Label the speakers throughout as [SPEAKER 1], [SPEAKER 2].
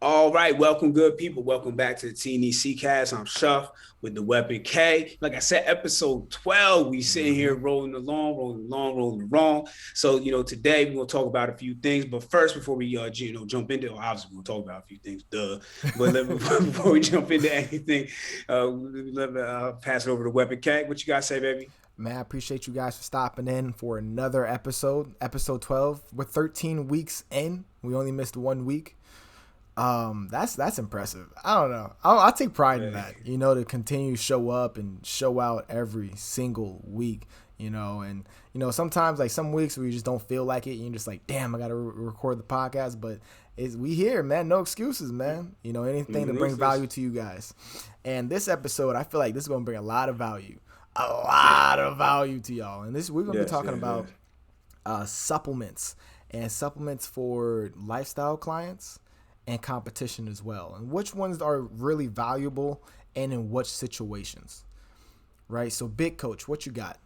[SPEAKER 1] All right, welcome, good people. Welcome back to the TNEC cast. I'm Shuff with the Weapon K. Like I said, episode 12. We sitting here rolling along. So, today we're gonna talk about a few things. But first, before we jump into, obviously we're gonna talk about a few things, duh. But before we jump into anything, pass it over to Weapon K. What you guys say, baby?
[SPEAKER 2] Man, I appreciate you guys for stopping in for another episode 12. We're 13 weeks in. We only missed 1 week. That's impressive. I don't know. I'll take pride in that, to continue to show up and show out every single week, and sometimes like some weeks we just don't feel like it. You're just like, damn, I got to record the podcast, but we here, man. No excuses, man. Anything to bring value to you guys. And this episode, I feel like this is going to bring a lot of value to y'all. And we're going to be talking about supplements for lifestyle clients and competition as well, and which ones are really valuable and in which situations, right? So, Big Coach, what you got?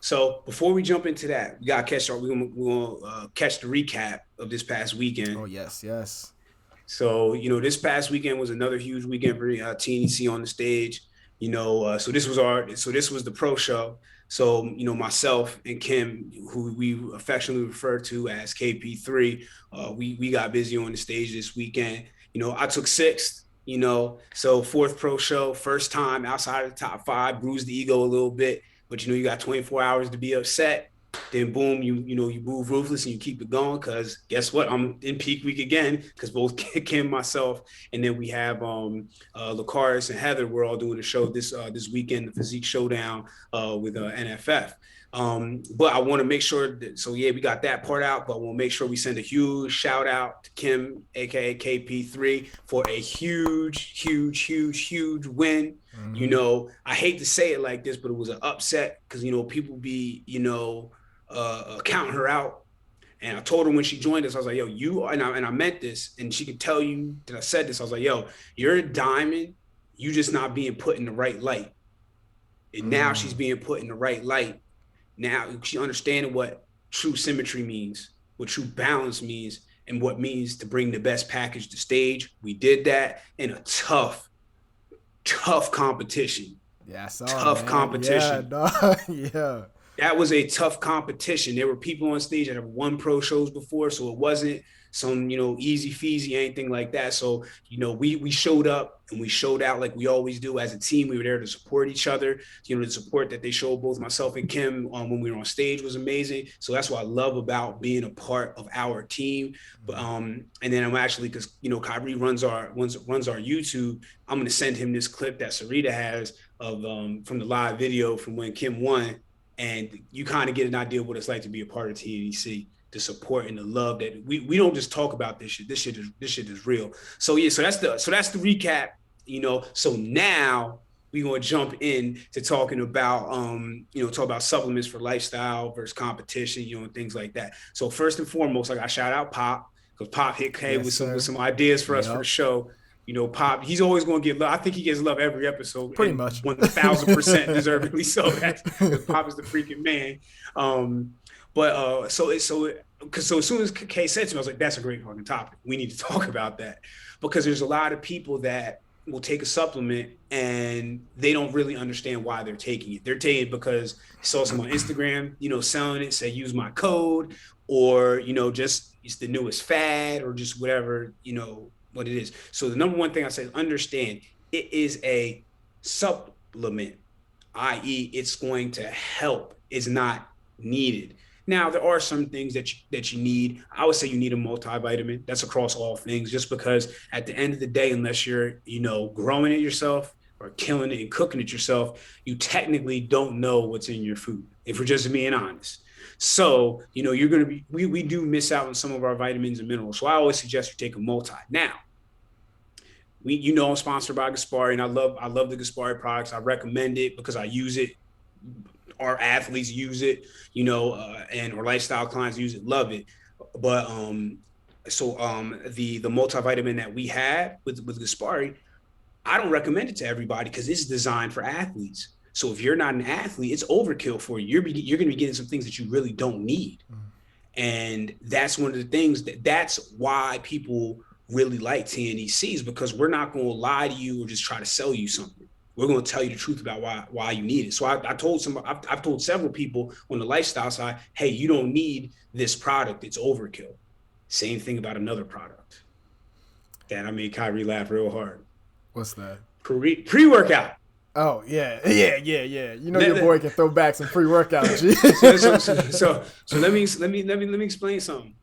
[SPEAKER 1] So before we jump into that, we gotta catch we're gonna catch the recap of this past weekend.
[SPEAKER 2] Oh yes.
[SPEAKER 1] So this past weekend was another huge weekend for TNEC on the stage. So this was the pro show. So, myself and Kim, who we affectionately refer to as KP3, we got busy on the stage this weekend. I took sixth, so fourth pro show, first time outside of the top five, bruised the ego a little bit, but you got 24 hours to be upset. Then boom, you move ruthless and you keep it going, because guess what? I'm in peak week again, because both Kim, myself, and then we have Lacaris and Heather. We're all doing a show this weekend, the Physique Showdown with NFF. But I want to make sure we got that part out, but we'll make sure we send a huge shout out to Kim, aka KP3, for a huge win. Mm-hmm. I hate to say it like this, but it was an upset, because people be counting her out. And I told her when she joined us, I was like, yo, and I meant this, and she could tell you that I said this. I was like, yo, you're a diamond, you just not being put in the right light. And now she's being put in the right light. Now she understanding what true symmetry means, what true balance means, and what means to bring the best package to stage. We did that in a tough competition.
[SPEAKER 2] Yeah,
[SPEAKER 1] competition.
[SPEAKER 2] Yeah.
[SPEAKER 1] That was a tough competition. There were people on stage that have won pro shows before, so it wasn't some, easy feasy, anything like that. So, we showed up and we showed out like we always do as a team. We were there to support each other. The support that they showed both myself and Kim when we were on stage was amazing. So that's what I love about being a part of our team. But and then I'm actually, because Kyrie runs our YouTube, I'm gonna send him this clip that Sarita has of from the live video from when Kim won. And you kind of get an idea of what it's like to be a part of TNEC, the support and the love that we don't just talk about this shit. This shit is real. So yeah, so that's the recap. So now we're gonna jump in to talking about talk about supplements for lifestyle versus competition, and things like that. So first and foremost, I got to shout out Pop, because Pop hit K with some ideas for us for the show. Pop, he's always going to get love. I think he gets love every episode.
[SPEAKER 2] Pretty much.
[SPEAKER 1] 1,000% deservedly so. Pop is the freaking man. So as soon as Kay said to me, I was like, that's a great fucking topic. We need to talk about that, because there's a lot of people that will take a supplement and they don't really understand why they're taking it. They're taking it because they saw someone on Instagram, selling it, say, use my code, or, just it's the newest fad, or just whatever, what it is. So the number one thing I say is understand it is a supplement, i.e. it's going to help. It's not needed. Now, there are some things that you need. I would say you need a multivitamin. That's across all things, just because at the end of the day, unless you're, growing it yourself or killing it and cooking it yourself, you technically don't know what's in your food, if we're just being honest. So, you're going to be, we do miss out on some of our vitamins and minerals. So I always suggest you take a multi. Now, I'm sponsored by Gaspari, and I love the Gaspari products. I recommend it because I use it. Our athletes use it, and our lifestyle clients use it, love it. But the multivitamin that we have with Gaspari, I don't recommend it to everybody because it's designed for athletes. So if you're not an athlete, it's overkill for you. You're going to be getting some things that you really don't need. And that's one of the things that's why people really like TNECs because we're not going to lie to you or just try to sell you something. We're going to tell you the truth about why you need it. So I've told several people on the lifestyle side, hey, you don't need this product. It's overkill. Same thing about another product. That I made Kyrie laugh real hard.
[SPEAKER 2] What's that?
[SPEAKER 1] Pre-workout.
[SPEAKER 2] Oh yeah. You know your boy can throw back some pre-workout. G.
[SPEAKER 1] So let me explain something.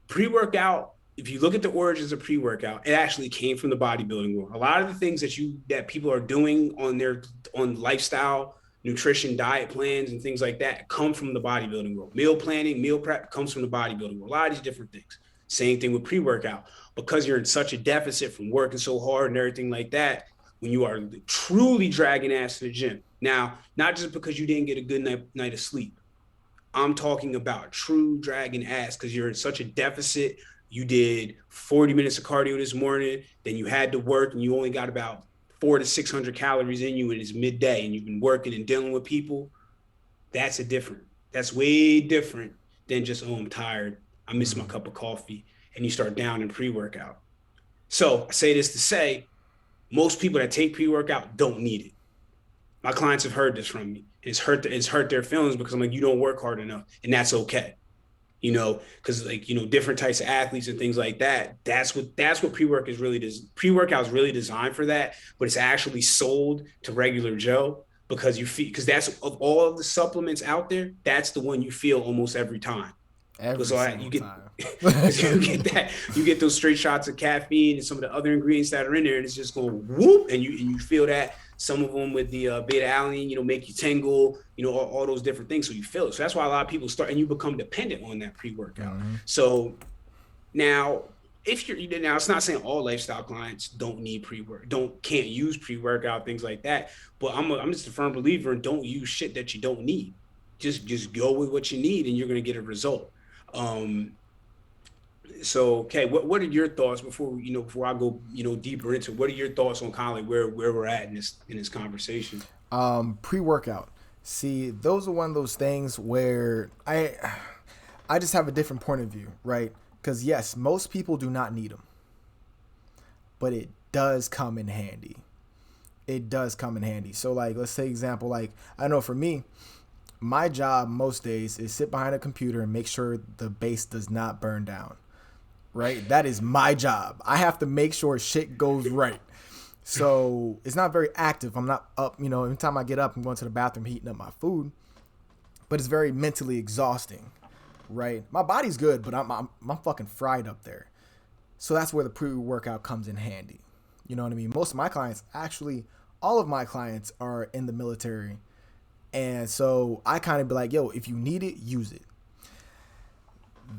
[SPEAKER 1] Pre-workout, if you look at the origins of pre-workout, it actually came from the bodybuilding world. A lot of the things that people are doing on lifestyle, nutrition, diet plans, and things like that come from the bodybuilding world. Meal planning, meal prep comes from the bodybuilding world. A lot of these different things. Same thing with pre-workout. Because you're in such a deficit from working so hard and everything like that, when you are truly dragging ass to the gym. Now, not just because you didn't get a good night of sleep. I'm talking about true dragging ass because you're in such a deficit. You did 40 minutes of cardio this morning, then you had to work and you only got about 400 to 600 calories in you and it's midday and you've been working and dealing with people. That's way different than just, oh, I'm tired. I miss my cup of coffee. And you start down in pre-workout. So I say this to say, most people that take pre-workout don't need it. My clients have heard this from me. It's hurt their feelings because I'm like, you don't work hard enough, and that's okay. Because different types of athletes and things like that. That's what pre-work is really. Pre-workout is really designed for that, but it's actually sold to regular Joe because that's of all of the supplements out there, that's the one you feel almost every time.
[SPEAKER 2] Every
[SPEAKER 1] So
[SPEAKER 2] single
[SPEAKER 1] you get
[SPEAKER 2] time.
[SPEAKER 1] you get those straight shots of caffeine and some of the other ingredients that are in there, and it's just going whoop, and you feel that. Some of them with the beta alanine, make you tingle, all those different things. So you feel it. So that's why a lot of people start, and you become dependent on that pre-workout. Mm-hmm. So now, now it's not saying all lifestyle clients don't need can't use pre-workout, things like that. But I'm just a firm believer in don't use shit that you don't need. Just go with what you need, and you're going to get a result. So, okay, what are your thoughts before I go, deeper into what are your thoughts on kind of where we're at in this conversation?
[SPEAKER 2] Pre-workout. See, those are one of those things where I just have a different point of view, right? Because yes, most people do not need them, but it does come in handy. It does come in handy. So, like, let's say example, like I know for me, my job most days is sit behind a computer and make sure the base does not burn down. Right? That is my job. I have to make sure shit goes right. So it's not very active. I'm not up, every time I get up, I'm going to the bathroom, heating up my food. But it's very mentally exhausting. Right? My body's good, but I'm fucking fried up there. So that's where the pre-workout comes in handy. You know what I mean? Most of my clients, actually, all of my clients are in the military. And so I kind of be like, yo, if you need it, use it.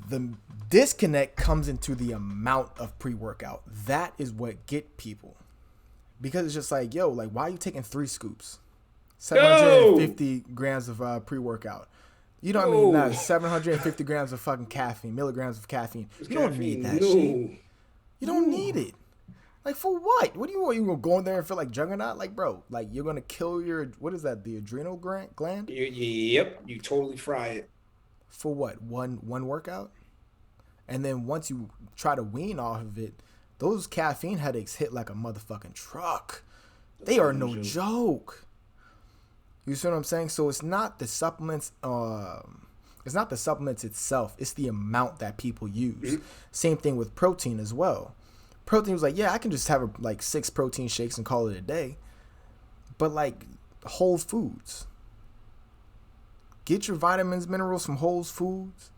[SPEAKER 2] The disconnect comes into the amount of pre-workout. That is what get people. Because it's just like, yo, like, why are you taking 3 scoops? 750 grams of pre-workout. You know what I mean? That's 750 grams of fucking caffeine, milligrams of caffeine. You don't need that shit. You don't need it. Like, for what? What do you want? You gonna go in there and feel like Juggernaut? Like, bro, like, you're gonna kill your, what is that, the adrenal gland?
[SPEAKER 1] Yep, you totally fry it.
[SPEAKER 2] For what? One workout? And then once you try to wean off of it, those caffeine headaches hit like a motherfucking truck. They are no joke. You see what I'm saying? So it's not the supplements. It's not the supplements itself. It's the amount that people use. Mm-hmm. Same thing with protein as well. Protein was like, yeah, I can just have like 6 protein shakes and call it a day. But like whole foods. Get your vitamins, minerals from Whole Foods.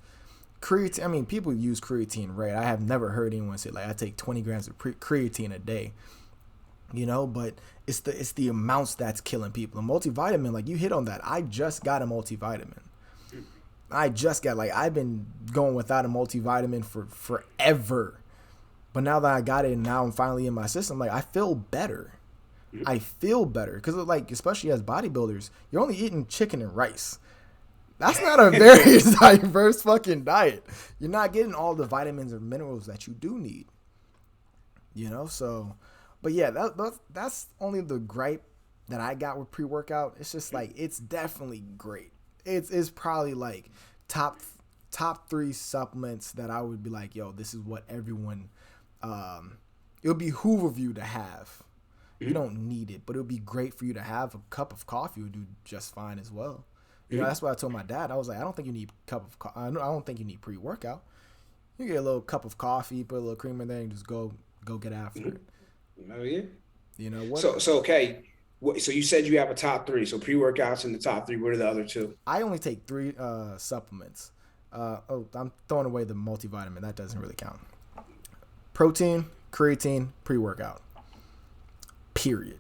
[SPEAKER 2] Creatine. I mean, people use creatine, right? I have never heard anyone say like I take 20 grams of creatine a day. But it's the amounts that's killing people. A multivitamin, like you hit on that. I just got a multivitamin. I've been going without a multivitamin for forever. But now that I got it and now I'm finally in my system, like I feel better. Because like, especially as bodybuilders, you're only eating chicken and rice. That's not a very diverse fucking diet. You're not getting all the vitamins or minerals that you do need. So, but yeah, that's only the gripe that I got with pre-workout. It's just like, it's definitely great. It's probably like top 3 supplements that I would be like, yo, this is what everyone it would behoove of you to have. You
[SPEAKER 1] Mm-hmm.
[SPEAKER 2] don't need it, but it would be great for you to have. A cup of coffee would do just fine as well. You know,
[SPEAKER 1] Mm-hmm.
[SPEAKER 2] that's what I told my dad. I was like, I don't think you need cup of I don't think you need pre-workout. You get a little cup of coffee, put a little cream in there, and just go get after it.
[SPEAKER 1] Mm-hmm. Oh yeah.
[SPEAKER 2] You know what?
[SPEAKER 1] So okay. So you said you have a top three. So pre-workouts in the top three. What are the other two?
[SPEAKER 2] I only take three supplements. I'm throwing away the multivitamin. That doesn't really count. Protein, creatine, pre-workout. Period.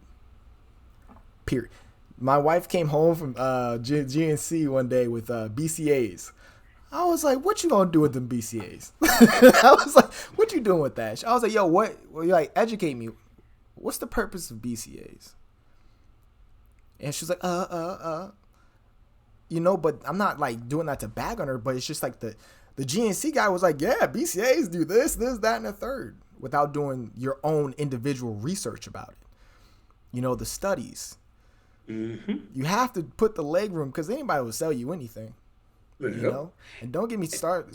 [SPEAKER 2] Period. My wife came home from GNC one day with BCAs. I was like, "What you gonna do with them BCAs?" I was like, "What you doing with that?" I was like, "Yo, what? Well, you like educate me. What's the purpose of BCAs?" And she's like, you know, but I'm not like doing that to bag on her, but it's just like the GNC guy was like, yeah, BCAs do this, that, and the third, without doing your own individual research about it. You know, the studies.
[SPEAKER 1] Mm-hmm.
[SPEAKER 2] You have to put the leg room because anybody will sell you anything. You know, and don't get me start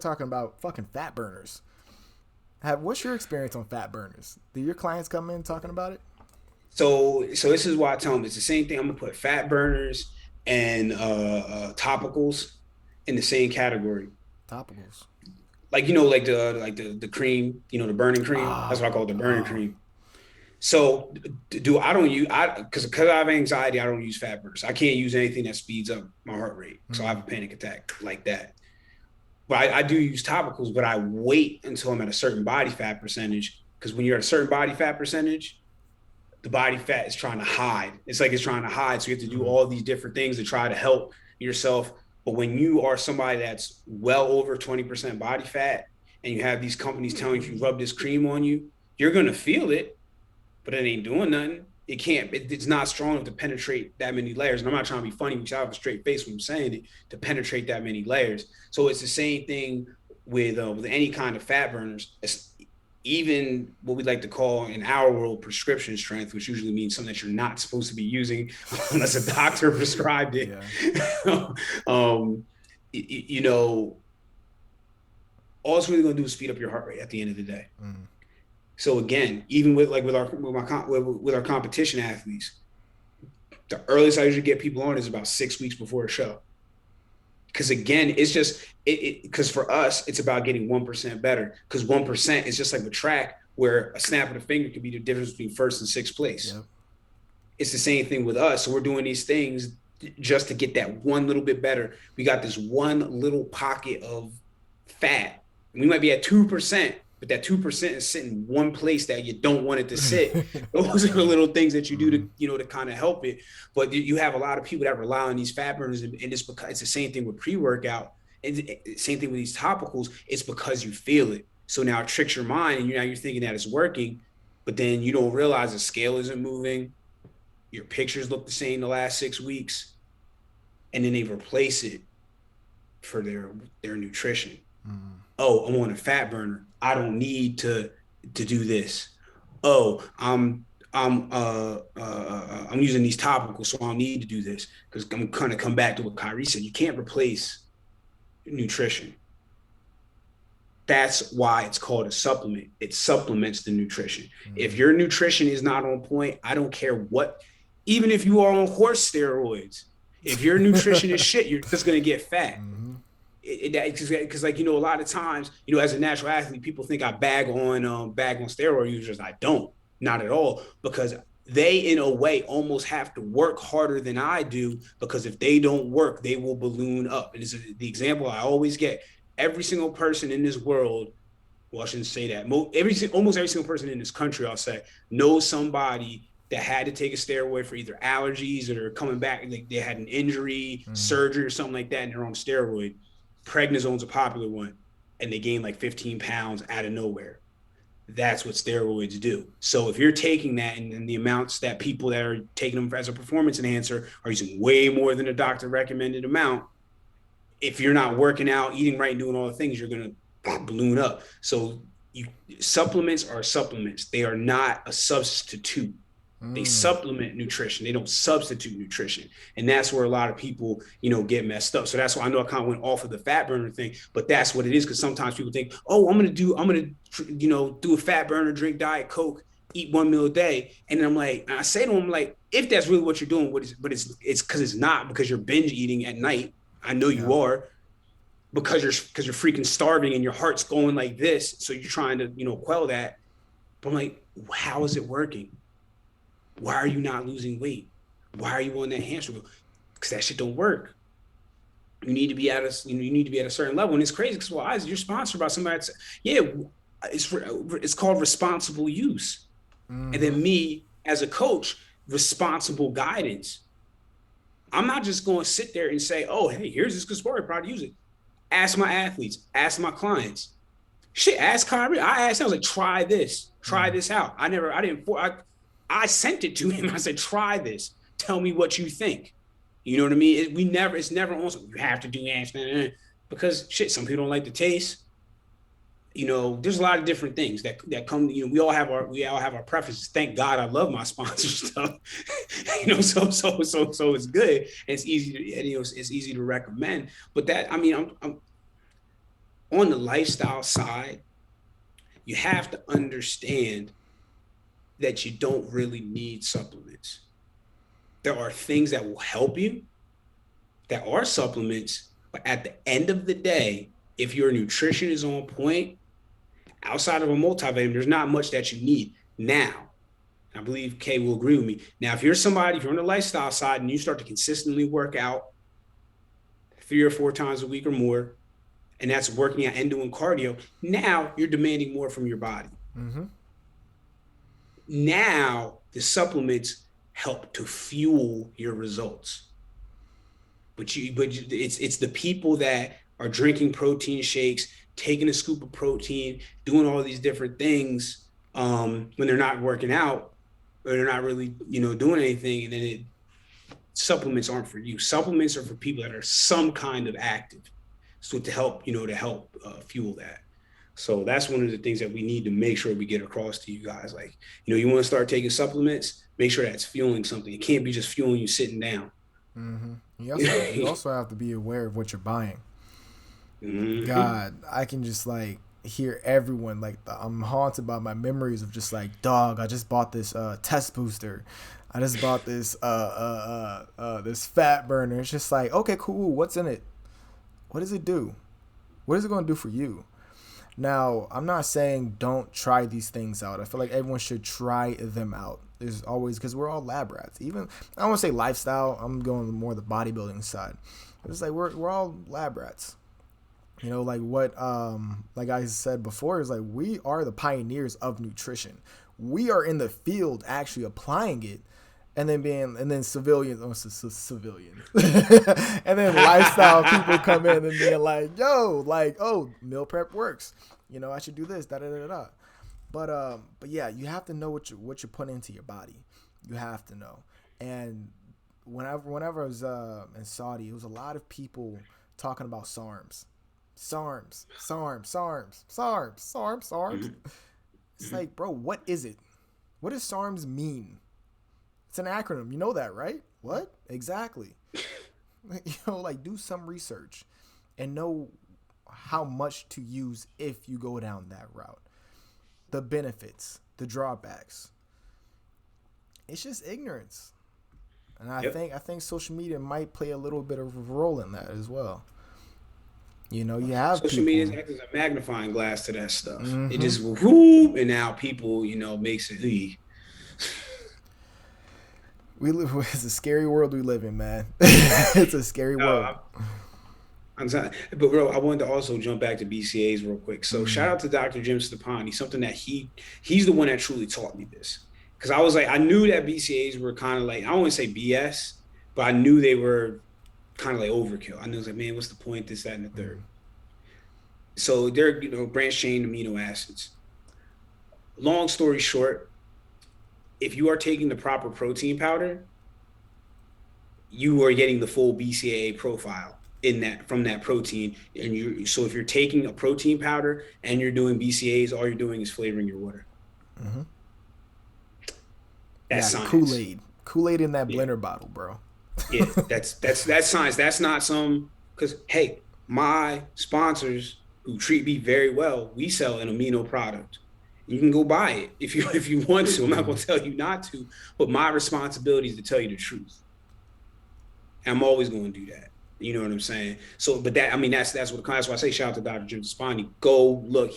[SPEAKER 2] talking about fucking fat burners. What's your experience on fat burners? Do your clients come in talking about it?
[SPEAKER 1] So this is why I tell them it's the same thing. I'm gonna put fat burners and topicals in the same category.
[SPEAKER 2] Topicals.
[SPEAKER 1] Like like the cream, the burning cream. That's what I call it, the burning
[SPEAKER 2] Oh,
[SPEAKER 1] cream. So do I don't use I because I have anxiety, I don't use fat burners. I can't use anything that speeds up my heart rate. So I have a panic attack like that. But I do use topicals, but I wait until I'm at a certain body fat percentage. Because when you're at a certain body fat percentage, the body fat is trying to hide. It's like it's trying to hide. So you have to do all these different things to try to help yourself. But when you are somebody that's well over 20% body fat and you have these companies telling you rub this cream on you, you're going to feel it, but it ain't doing nothing. It's not strong enough to penetrate that many layers. And I'm not trying to be funny because I have a straight face when I'm saying it, to penetrate that many layers. So it's the same thing with any kind of fat burners. Even what we like to call in our world prescription strength, which usually means something that you're not supposed to be using unless a doctor prescribed it.
[SPEAKER 2] yeah.
[SPEAKER 1] You know, all it's really going to do is speed up your heart rate at the end of the day.
[SPEAKER 2] Mm.
[SPEAKER 1] So again, even with our competition athletes, the earliest I usually get people on is about 6 weeks before a show. Because again, it's just because for us, it's about getting 1% better. Because 1% is just like a track where a snap of the finger could be the difference between first and sixth place.
[SPEAKER 2] Yep.
[SPEAKER 1] It's the same thing with us. So we're doing these things just to get that one little bit better. We got this one little pocket of fat. We might be at 2%, but that 2% is sitting one place that you don't want it to sit. Those are the little things that you do to kind of help it. But you have a lot of people that rely on these fat burners, and it's because it's the same thing with pre-workout, and same thing with these topicals. It's because you feel it. So now it tricks your mind, and you're thinking that it's working, but then you don't realize the scale isn't moving. Your pictures look the same the last 6 weeks, and then they replace it for their nutrition. Oh, I'm on a fat burner. I don't need to do this. Oh, I'm using these topicals, so I don't need to do this because I'm kind of come back to what Kyrie said. You can't replace nutrition. That's why it's called a supplement. It supplements the nutrition. If your nutrition is not on point, I don't care what, even if you are on horse steroids, if your nutrition is shit, you're just going to get fat. Because like, a lot of times, as a natural athlete, people think I bag on steroid users. I don't, not at all, because they in a way almost have to work harder than I do, because if they don't work, they will balloon up. And it's the example I always get. Every single person in this world, well, I shouldn't say that, almost every single person in this country, I'll say, knows somebody that had to take a steroid for either allergies or they're coming back, like they had an injury, surgery or something like that, and they're on steroid. Prednisone's a popular one, and they gain like 15 pounds out of nowhere. That's what steroids do. So if you're taking that, and the amounts that people that are taking them as a performance enhancer are using way more than a doctor recommended amount, if you're not working out, eating right, and doing all the things, you're going to balloon up. So supplements are supplements. They are not a substitute. They
[SPEAKER 2] Mm.
[SPEAKER 1] supplement nutrition. They don't substitute nutrition. And that's where a lot of people, get messed up. So that's why I know I kind of went off of the fat burner thing, but that's what it is. Cause sometimes people think, oh, do a fat burner, drink Diet Coke, eat 1 meal a day. And then I say to them, like, if that's really what you're doing, but it's because it's not, because you're binge eating at night. I know
[SPEAKER 2] Yeah.
[SPEAKER 1] you are, because you're freaking starving and your heart's going like this. So you're trying to, quell that. But I'm like, how is it working? Why are you not losing weight? Why are you on that hamster wheel? Because that shit don't work. You need to be at a certain level, and it's crazy because you're sponsored by somebody. That's, yeah, it's called responsible use, and
[SPEAKER 2] Mm-hmm.
[SPEAKER 1] then me as a coach, responsible guidance. I'm not just going to sit there and say, oh, hey, here's this good sport, probably use it. Ask my athletes, ask my clients. Shit, ask Kyrie. I asked him, I was like, try
[SPEAKER 2] Mm.
[SPEAKER 1] this out. I sent it to him. I said, try this. Tell me what you think. You know what I mean? It's never on. You have to do that because shit. Some people don't like the taste. There's a lot of different things that come. We all have our preferences. Thank God, I love my sponsor stuff. So it's good. And it's easy to, it's easy to recommend. But I'm on the lifestyle side. You have to understand that you don't really need supplements. There are things that will help you that are supplements, but at the end of the day, if your nutrition is on point, outside of a multivitamin, there's not much that you need. Now, I believe Kay will agree with me. Now, if you're on the lifestyle side and you start to consistently work out 3 or 4 times a week or more, and that's working out and doing cardio, now you're demanding more from your body.
[SPEAKER 2] Mm-hmm.
[SPEAKER 1] Now the supplements help to fuel your results. It's the people that are drinking protein shakes, taking a scoop of protein, doing all these different things when they're not working out or they're not really doing anything, and then supplements aren't for you. Supplements are for people that are some kind of active, so to help fuel that. So that's one of the things that we need to make sure we get across to you guys. Like, you want to start taking supplements, make sure that's fueling something. It can't be just fueling you sitting down.
[SPEAKER 2] Mm-hmm. You also have to be aware of what you're buying.
[SPEAKER 1] Mm-hmm.
[SPEAKER 2] God, I can just like hear everyone like I'm haunted by my memories of just like, dog, I just bought this test booster. I just bought this fat burner. It's just like, okay, cool. What's in it? What does it do? What is it going to do for you? Now, I'm not saying don't try these things out. I feel like everyone should try them out. There's always, because we're all lab rats. Even I don't want to say lifestyle. I'm going more the bodybuilding side. It's like we're all lab rats. Like what like I said before, is like we are the pioneers of nutrition. We are in the field actually applying it, and then civilians, civilians, and then lifestyle people come in and being like, yo, like, oh, meal prep works. I should do this, da da da da. But yeah, you have to know what you're putting into your body. You have to know. And whenever I was in Saudi, it was a lot of people talking about SARMs. SARMs, SARMs, SARMs, SARMs, SARMs, SARMs. It's like, bro, what is it? What does SARMs mean? It's an acronym. You know that, right? What? Exactly. Like do some research and know how much to use if you go down that route. The benefits, the drawbacks. It's just ignorance. And I
[SPEAKER 1] Yep.
[SPEAKER 2] think I think social media might play a little bit of a role in that as well. You have
[SPEAKER 1] Social media
[SPEAKER 2] people.
[SPEAKER 1] acts as a magnifying glass to that stuff. It
[SPEAKER 2] Mm-hmm.
[SPEAKER 1] just whoop, and now people, makes it.
[SPEAKER 2] We live. It's a scary world we live in, man. It's a scary world.
[SPEAKER 1] Uh, I'm sorry, but bro, I wanted to also jump back to BCAs real quick. So shout
[SPEAKER 2] Mm.
[SPEAKER 1] out to Dr. Jim Stepani. Something that he's the one that truly taught me this. Because I was like, I knew that BCAs were kind of like, I don't want to say BS, but I knew they were kind of like overkill. I knew, I was like, man, what's the point? This, that, and the third.
[SPEAKER 2] Mm.
[SPEAKER 1] So they're branched chain amino acids. Long story short, if you are taking the proper protein powder, you are getting the full BCAA profile in that from that protein. And if you're taking a protein powder and you're doing BCAAs, all you're doing is flavoring your water.
[SPEAKER 2] Mm-hmm.
[SPEAKER 1] That's
[SPEAKER 2] Yeah,
[SPEAKER 1] science.
[SPEAKER 2] Kool-Aid in that
[SPEAKER 1] Yeah.
[SPEAKER 2] blender bottle, bro.
[SPEAKER 1] Yeah. That's science. That's not some because hey, my sponsors who treat me very well, we sell an amino product. You can go buy it if you want to. I'm not gonna tell you not to, but my responsibility is to tell you the truth. I'm always going to do that. You know what I'm saying? So, but that I mean, that's why I say shout out to Dr. Jim Spani. Go look.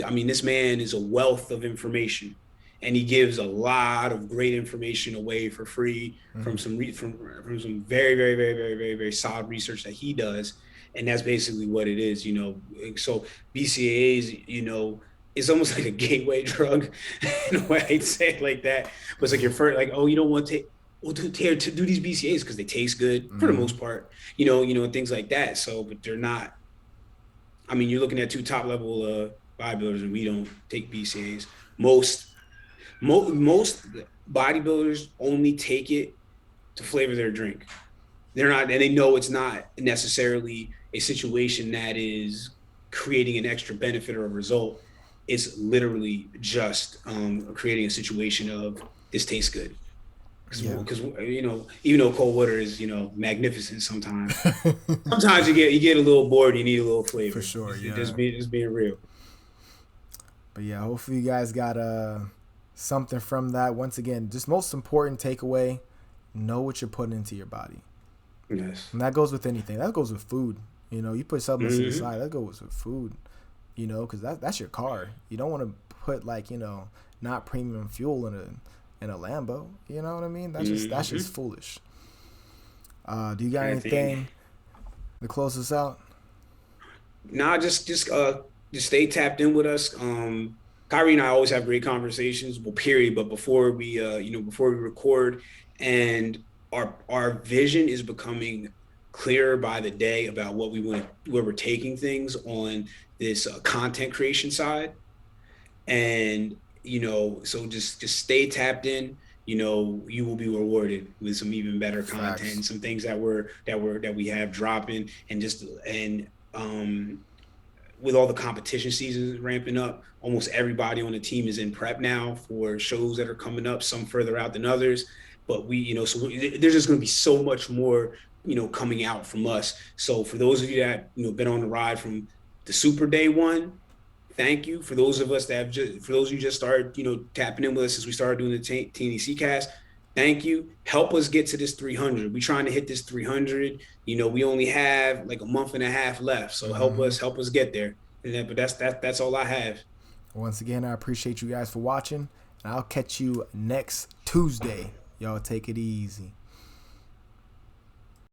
[SPEAKER 1] I mean, this man is a wealth of information, and he gives a lot of great information away for free from from some very solid research that he does, and that's basically what it is. You know, so BCAAs, you know, it's almost like a gateway drug in a way. I hate to say it like that, but it's like your first, like, oh, you don't want to take well, to do these BCAs because they taste good for the most part, and things like that. So, but they're not. I mean, you're looking at two top level bodybuilders, and we don't take BCAs. Most bodybuilders only take it to flavor their drink. They're not, and they know it's not necessarily a situation that is creating an extra benefit or a result. It's literally just creating a situation of this tastes good
[SPEAKER 2] Yeah.
[SPEAKER 1] because even though cold water is magnificent sometimes you get a little bored, you need a little
[SPEAKER 2] For
[SPEAKER 1] flavor,
[SPEAKER 2] sure,
[SPEAKER 1] just
[SPEAKER 2] yeah.
[SPEAKER 1] being real.
[SPEAKER 2] But yeah, hopefully you guys got something from that. Once again, just most important takeaway: know what you're putting into your body,
[SPEAKER 1] Yes.
[SPEAKER 2] and that goes with anything. That goes with food. You put supplements to the
[SPEAKER 1] Mm-hmm.
[SPEAKER 2] side. That goes with food. Because that's your car. You don't want to put like not premium fuel in a Lambo. You know what I mean? That's just
[SPEAKER 1] Mm-hmm.
[SPEAKER 2] foolish. Do you got
[SPEAKER 1] I think
[SPEAKER 2] anything to close us out?
[SPEAKER 1] nah, just stay tapped in with us. Kyrie and I always have great conversations, well, period. But before we record, and our vision is becoming clearer by the day about what we want, where we're taking things on this content creation side. And so just stay tapped in. You will be rewarded with some even better content
[SPEAKER 2] Facts.
[SPEAKER 1] and some things that we have dropping, and with all the competition seasons ramping up, almost everybody on the team is in prep now for shows that are coming up, some further out than others. But there's just going to be so much more, coming out from us. So for those of you that, been on the ride from the Super Day one, thank you. For those of you just started, tapping in with us as we started doing the TNEC cast, thank you. Help us get to this 300. We're trying to hit this 300. We only have like a month and a half left, so
[SPEAKER 2] Hmm.
[SPEAKER 1] help us get there. But that's all I have.
[SPEAKER 2] Once again, I appreciate you guys for watching, and I'll catch you next Tuesday. Y'all take it easy.